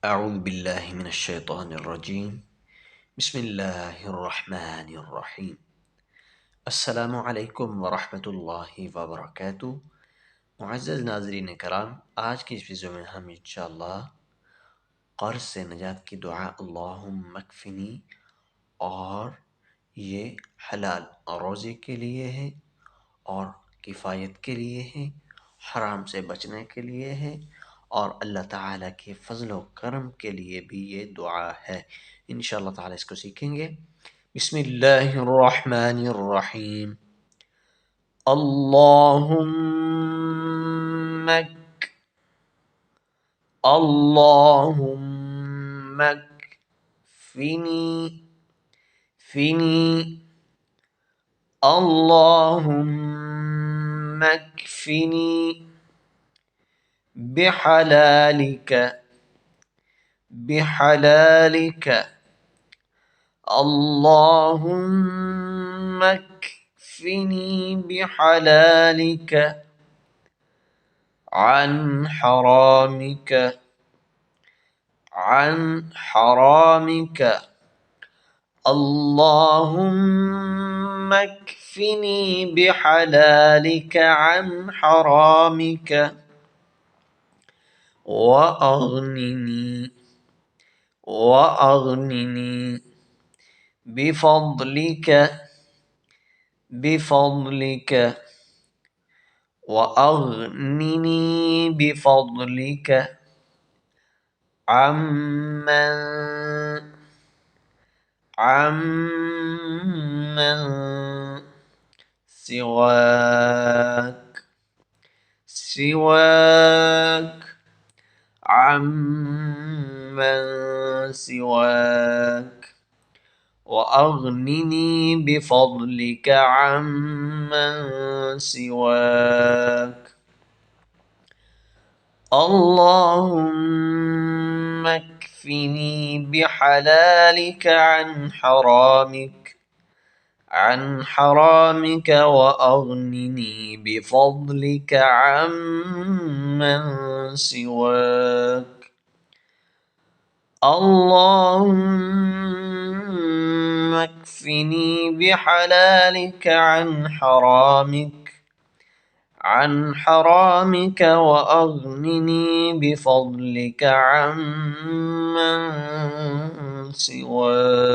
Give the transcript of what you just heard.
أعوذ بالله من الشيطان الرجيم. بسم الله الرحمن الرحیم. السلام علیکم ورحمۃ اللہ وبرکاتہ. معزز ناظرین کرام، آج کی اس ویڈیو میں ہم انشاءاللہ قرض سے نجات کی دعا اللہم اکفنی، اور یہ حلال روزے کے لیے ہے اور کفایت کے لیے ہے، حرام سے بچنے کے لیے ہے، اور اللہ تعالیٰ کے فضل و کرم کے لیے بھی یہ دعا ہے. انشاءاللہ تعالیٰ اس کو سیکھیں گے. بسم اللہ الرحمن الرحیم. اللہم فنی اللہم اکفنی بحلالک اللہم اکفنی بحلالک عن حرامک اللہم اکفنی بحلالک عن حرامک وأغنني بفضلك عمن سواك وأغنني بفضلك عمن سواك. اللهم اكفني بحلالك عن حرامك وأغنني بفضلك عمن سواك. اللهم اكفني بحلالك عن حرامك وأغنني بفضلك عمن سواك.